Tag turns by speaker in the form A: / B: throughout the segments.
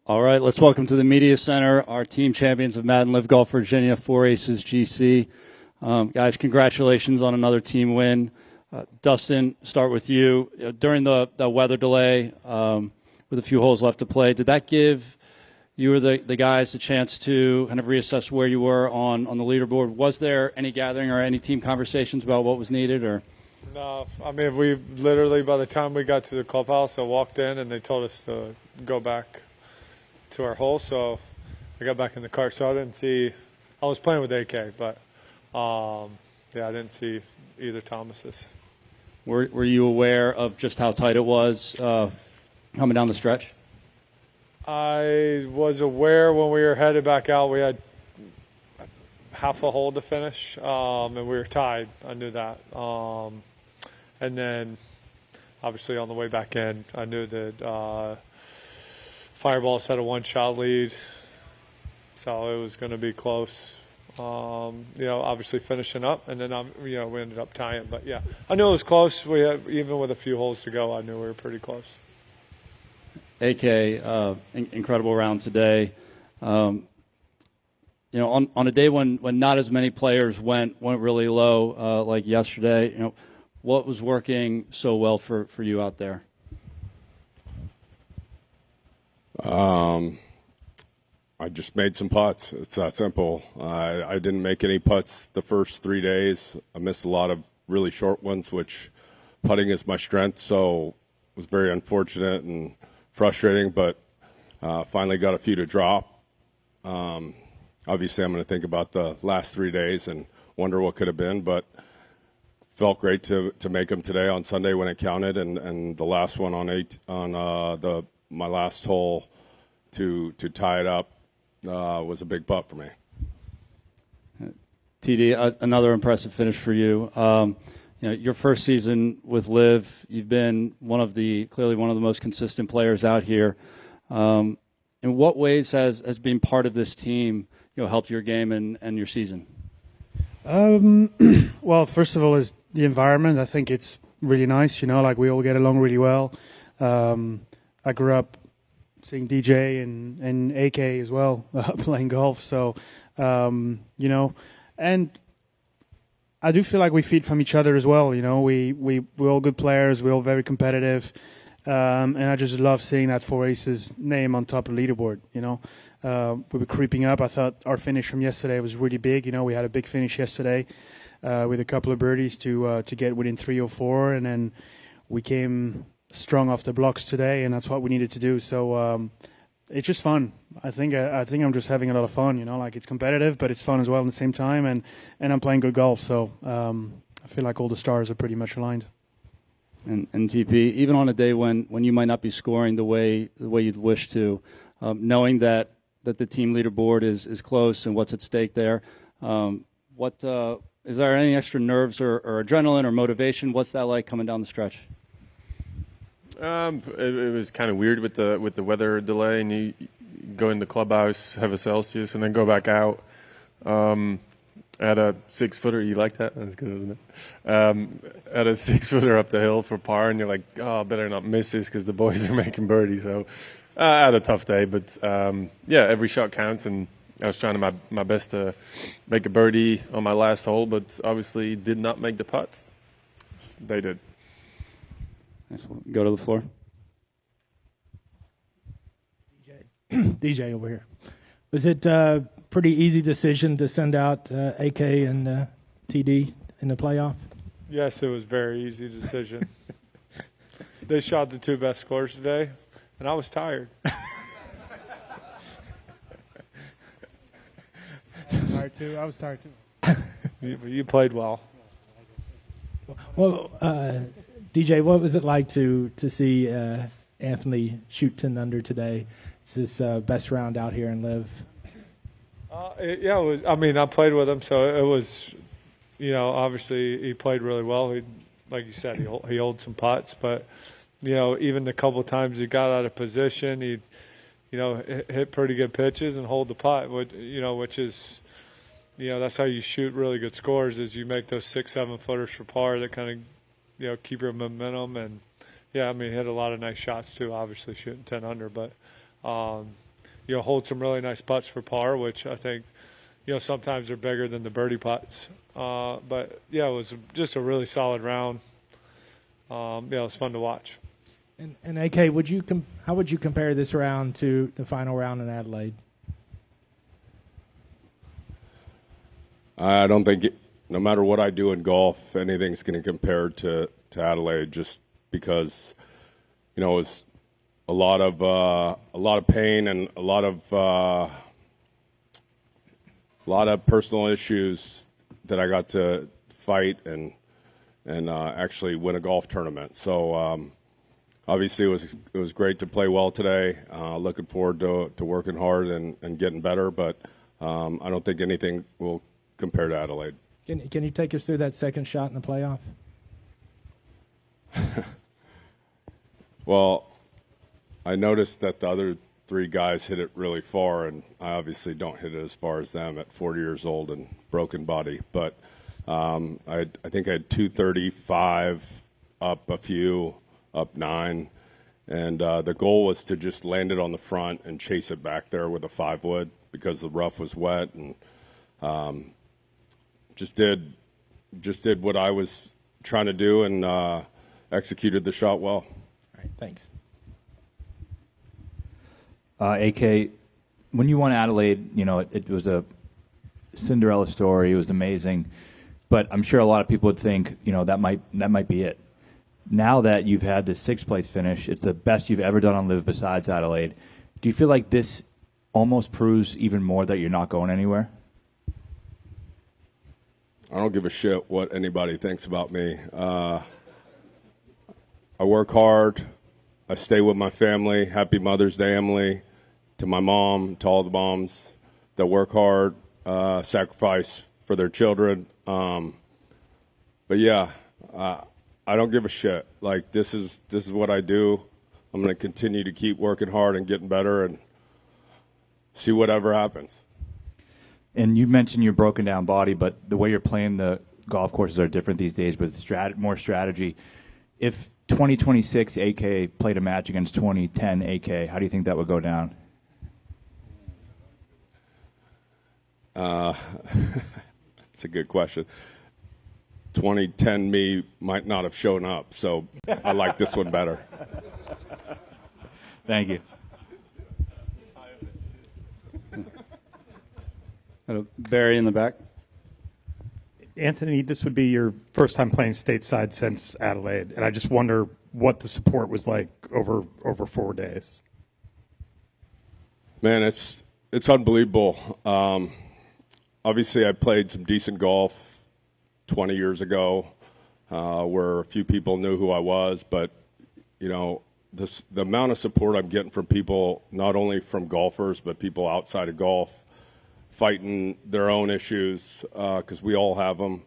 A: All right, let's welcome to the Media Center our team champions of Madden LIV Golf Virginia, 4 Aces GC. Guys, congratulations on another team win. Dustin, start with you. During the weather delay, with a few holes left to play, did that give you or the guys a chance to kind of reassess where you were on the leaderboard? Was there any gathering or any team conversations about what was needed? Or
B: No, I mean, we literally, by the time we got to the clubhouse, I walked in and they told us to go back to our hole, so I got back in the cart. So I didn't see, I was playing with AK, but yeah, I didn't see either Thomas's.
A: Were you aware of just how tight it was coming down the stretch?
B: I was aware when we were headed back out, we had half a hole to finish, and we were tied. I knew that. And then, obviously, on the way back in, I knew that Fireballs had a one-shot lead, so it was going to be close. Obviously finishing up, and then we ended up tying. But yeah, I knew it was close. We had, even with a few holes to go, I knew we were pretty close.
A: AK, incredible round today. On a day when not as many players went really low like yesterday, what was working so well for you out there?
C: I just made some putts. It's that simple. I didn't make any putts the first 3 days. I missed a lot of really short ones, which putting is my strength, so it was very unfortunate and frustrating, but finally got a few to drop. Obviously, I'm going to think about the last 3 days and wonder what could have been, but felt great to make them today on Sunday when it counted, and the last one on my last hole to tie it up was a big putt for me.
A: TD, another impressive finish for you. Your first season with LIV, you've been clearly one of the most consistent players out here. In what ways has being part of this team helped your game and your season?
D: Well, first of all, is the environment. I think it's really nice. Like we all get along really well. I grew up seeing DJ and AK as well playing golf. So, and I do feel like we feed from each other as well. We're all good players. We're all very competitive. And I just love seeing that 4 Aces name on top of the leaderboard. We were creeping up. I thought our finish from yesterday was really big. We had a big finish yesterday with a couple of birdies to get within 3 or 4, and then we came strong off the blocks today, and that's what we needed to do. So it's just fun. I think I'm just having a lot of fun. Like it's competitive, but it's fun as well at the same time, and I'm playing good golf. So I feel like all the stars are pretty much aligned.
A: And TP, even on a day when you might not be scoring the way you'd wish to, knowing that the team leaderboard is close and what's at stake there, is there any extra nerves or adrenaline or motivation? What's that like coming down the stretch?
E: It was kind of weird with the weather delay, and you go in the clubhouse, have a Celsius, and then go back out. At a 6-footer, you like that? That's good, isn't it? At a 6-footer up the hill for par, and you're like, oh, I better not miss this because the boys are making birdie. So I had a tough day, but yeah, every shot counts, and I was trying my best to make a birdie on my last hole, but obviously did not make the putts. They did.
A: Nice. Go to the floor.
F: DJ over here. Was it a pretty easy decision to send out AK and TD in the playoff?
B: Yes, it was a very easy decision. They shot the 2 best scores today, and I was tired.
D: I was tired too.
B: You played well.
F: Well, DJ, what was it like to see Anthony shoot 10 under today? It's his best round out here in LIV.
B: Yeah, it was. I mean, I played with him, so it was. Obviously he played really well. Like you said, he holds some putts, but even the couple of times he got out of position, he hit pretty good pitches and hold the putt. Which is. That's how you shoot really good scores, is you make those 6-7 footers for par that kind of, keep your momentum. And, yeah, I mean, hit a lot of nice shots too, obviously shooting 10 under. But, hold some really nice putts for par, which I think, sometimes are bigger than the birdie putts. But yeah, it was just a really solid round. It was fun to watch.
F: And AK, how would you compare this round to the final round in Adelaide?
C: I don't think no matter what I do in golf, anything's going to compare to Adelaide, just because it was a lot of pain and a lot of personal issues that I got to fight and actually win a golf tournament. So obviously it was great to play well today. Looking forward to working hard and getting better, but I don't think anything will compare to Adelaide.
F: Can you take us through that second shot in the playoff?
C: Well, I noticed that the other three guys hit it really far, and I obviously don't hit it as far as them at 40 years old and broken body. But I think I had 235 up a few, up 9. And the goal was to just land it on the front and chase it back there with a 5-wood because the rough was wet, and just did what I was trying to do and executed the shot well.
F: All right, thanks.
G: AK, when you won Adelaide, it was a Cinderella story. It was amazing, but I'm sure a lot of people would think, that might be it. Now that you've had the 6th place finish, it's the best you've ever done on LIV besides Adelaide. Do you feel like this almost proves even more that you're not going anywhere?
C: I don't give a shit what anybody thinks about me. I work hard. I stay with my family. Happy Mother's Day, Emily, to my mom, to all the moms that work hard, sacrifice for their children. But yeah, I don't give a shit. Like, this is what I do. I'm going to continue to keep working hard and getting better and see whatever happens.
G: And you mentioned your broken down body, but the way you're playing the golf courses are different these days with more strategy. If 2026 AK played a match against 2010 AK, how do you think that would go down?
C: That's a good question. 2010 me might not have shown up, so I like this one better.
G: Thank you.
A: Barry in the back.
H: Anthony, this would be your first time playing stateside since Adelaide, and I just wonder what the support was like over 4 days.
C: Man, it's unbelievable. Obviously, I played some decent golf 20 years ago, where a few people knew who I was, but the amount of support I'm getting from people, not only from golfers but people outside of golf, fighting their own issues, because we all have them,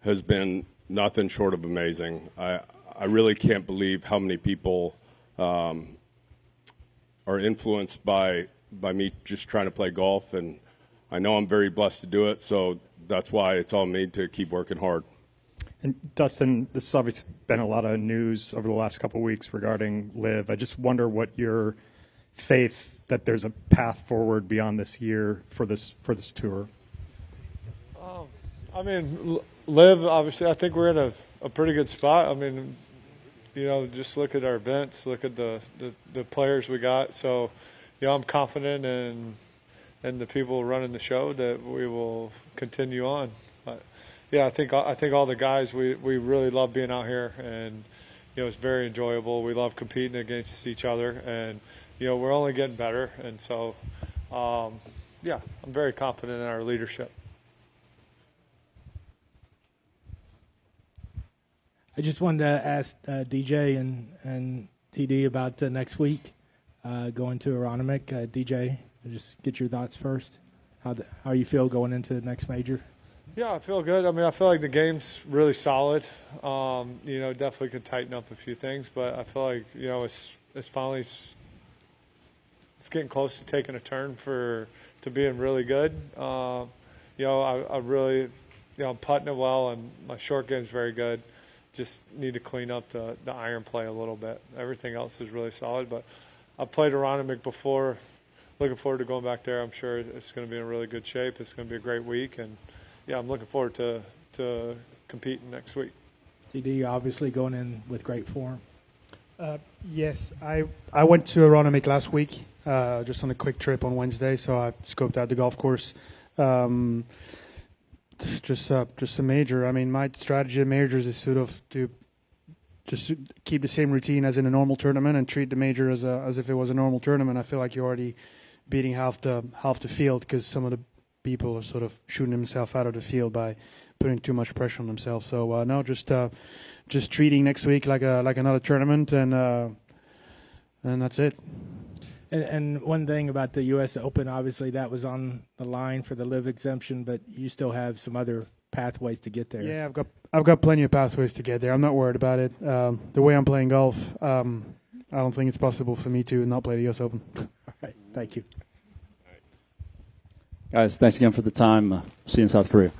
C: has been nothing short of amazing. I really can't believe how many people are influenced by me just trying to play golf, and I know I'm very blessed to do it, so that's why it's on me to keep working hard.
H: And Dustin, this has obviously been a lot of news over the last couple of weeks regarding LIV. I just wonder what your faith that there's a path forward beyond this year for this tour.
B: I mean, LIV, obviously, I think we're in a pretty good spot. I mean, just look at our events, look at the players we got. So, I'm confident in the people running the show that we will continue on. But, yeah, I think all the guys, we really love being out here, and it's very enjoyable. We love competing against each other, and we're only getting better, and so, I'm very confident in our leadership.
F: I just wanted to ask DJ and TD about next week, going to Aronimink. DJ, just get your thoughts first. How you feel going into the next major?
B: Yeah, I feel good. I mean, I feel like the game's really solid. Definitely could tighten up a few things, but I feel like it's finally. It's getting close to taking a turn to being really good. I really, I'm putting it well, and my short game's very good. Just need to clean up the iron play a little bit. Everything else is really solid, but I played Aronimink before looking forward to going back there. I'm sure it's going to be in really good shape. It's going to be a great week, and yeah, I'm looking forward to competing next week.
F: TD obviously going in with great form.
D: Yes, I went to Aronimink last week, just on a quick trip on Wednesday, so I scoped out the golf course. Just a major. I mean, my strategy at majors is sort of to just keep the same routine as in a normal tournament and treat the major as if it was a normal tournament. I feel like you're already beating half the field because some of the people are sort of shooting themselves out of the field by putting too much pressure on themselves. So no, just treating next week like another tournament, and that's it.
F: And one thing about the U.S. Open, obviously that was on the line for the LIV exemption, but you still have some other pathways to get there.
D: Yeah, I've got plenty of pathways to get there. I'm not worried about it. The way I'm playing golf, I don't think it's possible for me to not play the U.S. Open.
F: All right, thank you.
A: Guys, thanks again for the time. See you in South Korea.